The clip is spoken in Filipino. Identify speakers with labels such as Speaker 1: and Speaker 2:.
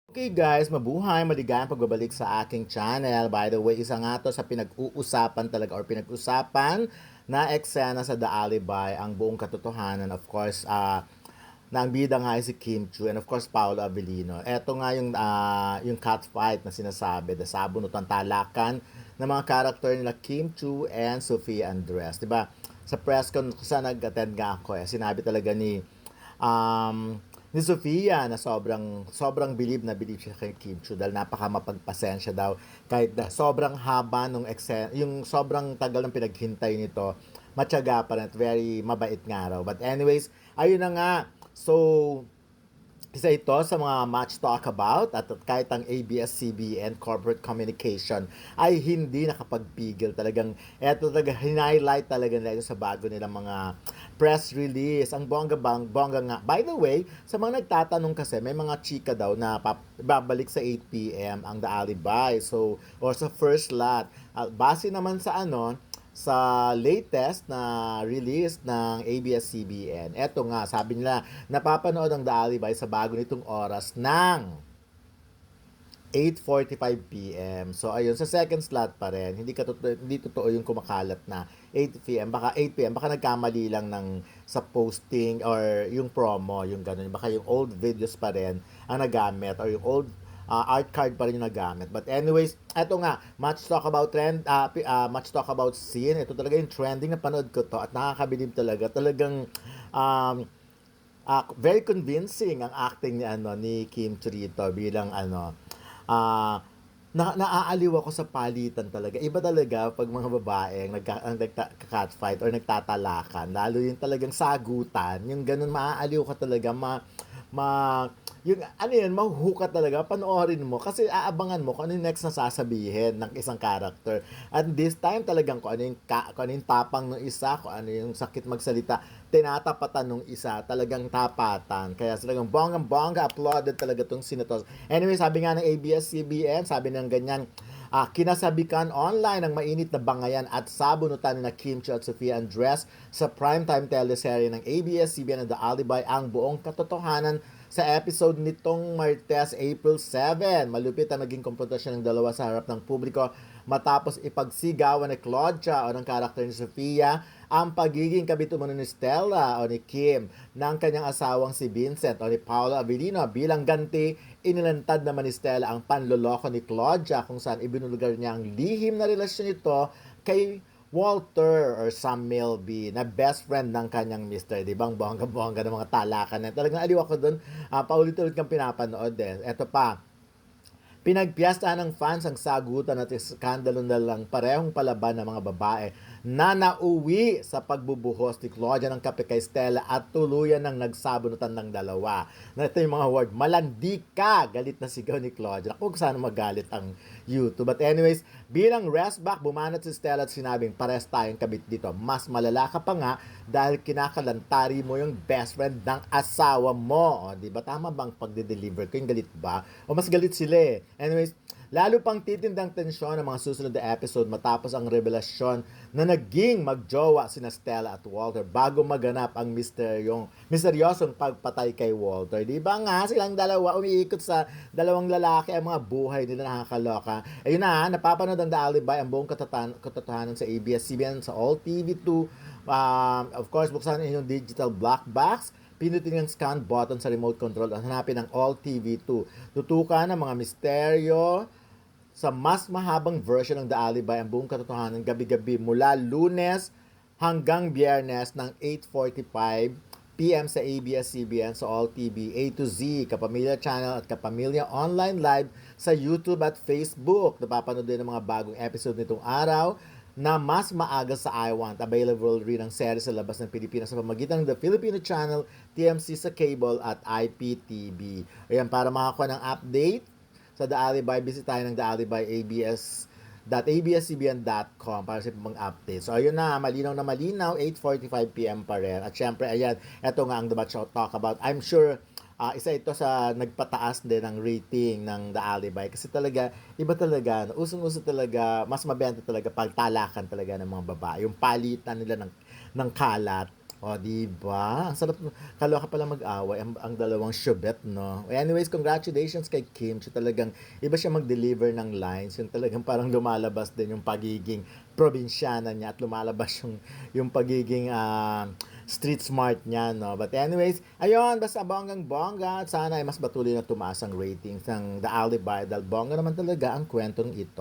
Speaker 1: Okay guys, mabuhay, maligayang pagbabalik sa aking channel. By the way, isa nga to sa pinag-uusapan talaga or pinag-usapan na eksena sa The Alibay, ang buong katotohanan. Of course, na ang bida nga ay si Kim Chu and of course Paolo Avellino. Ito nga yung catfight na sinasabi, the sabunutan talakan ng mga character nila Kim Chu and Sofia Andres. Diba? Sa press con kung saan nag-attend nga ako, sinabi talaga um, ni Sofia na sobrang bilib siya kay Kim Chu dahil napaka mapagpasensya daw kahit na sobrang haba yung sobrang tagal ng pinaghintay nito, matyaga pa rin at very mabait nga raw. But anyways, ayun na nga. So, isa ito sa mga much talk about at kahit ang ABS-CBN Corporate Communication ay hindi nakapagpigil. Talagang eto talaga highlight talaga nila sa bago nilang mga press release. Ang bongga nga. By the way, sa mga nagtatanong kasi, may mga chika daw na babalik sa 8 p.m. ang The Alibay. So, or sa first lot. Base naman sa latest na release ng ABS-CBN. Eto nga, sabi nila, napapanood ang The Alibay sa bago nitong oras ng 8:45 p.m. So ayun, sa second slot pa rin. Hindi totoo yung kumakalat na 8 p.m. Baka 8 p.m. Baka nagkamali lang sa posting or yung promo, yung ganun. Baka yung old videos pa rin ang nagamit or yung old art card pa rin yung nagamit. But anyways, eto nga, much talk about scene. Ito talaga yung trending na panood ko to at nakakabilib talaga. Talagang um, very convincing ang acting ni Kim Churito bilang ah naaaliw ako sa palitan talaga. Iba talaga pag mga babaeng nagka-catfight or nagtatalakan. Lalo yung talagang sagutan. Yung ganun, maaaliw ka talaga. Ma, yung mahuhuka talaga. Panoorin mo. Kasi aabangan mo kung ano yung next na sasabihin ng isang character. At this time talagang kung ano yung tapang ng isa, kung ano yung sakit magsalita, tinatapatan ng isa, talagang tapatan. Kaya talagang bonggang-bongga, applauded talaga tong sinatos. Anyway, sabi nga ng ABS-CBN, sabi ng ganyan, kinasabikan online ng mainit na bangayan at sabunutan ni na Kim Chiu at Sofia Andres sa primetime teleserye ng ABS-CBN na The Alibay ang buong katotohanan sa episode nitong Martes, April 7. Malupit ang naging komprontasyon ng dalawa sa harap ng publiko matapos ipagsigawan ni Claudia o ng karakter ni Sofia ang pagiging kabit umano ni Stella o ni Kim ng kanyang asawang si Vincent o ni Paolo Avellino. Bilang ganti, inilantad naman ni Stella ang panloloko ni Claudia kung saan ibinulgar niya ang lihim na relasyon nito kay Walter or Sam Milby na best friend ng kanyang mister. Di ba? Ang bongga-bongga ng mga talakan na. Talagang aliw ako doon. Paulit-ulit kang pinapanood din. Eto pa, pinagpiyastahan ng fans ang sagutan at iskandalo na lang parehong palaban ng mga babae na nauwi sa pagbubuhos ni Claudia ng kape kay Stella at tuluyan ng nagsabunutan ng dalawa. Na ito yung mga word, malandi ka! Galit na sigaw ni Claudia. Ako sana magalit ang YouTube. But anyways, bilang rest back, bumanat si Stella at sinabing pares tayong kabit dito. Mas malala ka pa nga dahil kinakalantari mo yung best friend ng asawa mo. O, di ba? Tama bang pagde-deliver ko? Yung galit ba? O mas galit sila eh. Anyways, lalo pang titindang tensyon ng mga susunod na episode matapos ang revelasyon na naging magjowa sina Stella at Walter bago maganap ang misteryosong pagpatay kay Walter. Di ba nga silang dalawa umiikot sa dalawang lalaki ang mga buhay nila, nakakaloka. Ayun na, napapanood ang The Alibay ang buong katotohanan sa ABS-CBN, sa All TV2. Of course, buksan ang inyong digital black box, pinutin ang scan button sa remote control at hanapin ang All TV2. Tutukan ang mga misteryo sa mas mahabang version ng The Alibay ang buong katotohanan gabi-gabi mula Lunes hanggang Biyernes ng 8:45 p.m. sa ABS-CBN sa All TV A to Z, Kapamilya Channel at Kapamilya Online Live sa YouTube at Facebook. Napapanood din ang mga bagong episode nitong araw na mas maaga sa iWant. Available rin ang series sa labas ng Pilipinas sa pamagitan ng The Filipino Channel, TMC sa cable at IPTV. Ayan, para makakuha ng update sa The Alibay, visit tayo ng The Alibay abs.cbn.com para sa mga updates. So, ayun na malinaw, 8:45 p.m. pa rin. At syempre, ayan, eto nga ang The Batch Talk About. I'm sure isa ito sa nagpataas din ng rating ng The Alibay kasi talaga, iba talaga, usong-uso talaga, mas mabenta talaga pag talakan talaga ng mga babae. Yung palitan nila ng kalat Oh, 'di ba? Ang sarap kaloka pala mag-away ang dalawang syubet 'no? Anyways, congratulations kay Kim. Siya talagang iba siya mag-deliver ng lines, yung talagang parang lumalabas din yung pagiging probinsyana niya at lumalabas yung pagiging, street smart niya 'no? But anyways, ayun basta bonggang-bongga at sana ay mas patuloy na tumaas ang ratings ng The Alibi dahil bongga naman talaga ang kuwentong ito.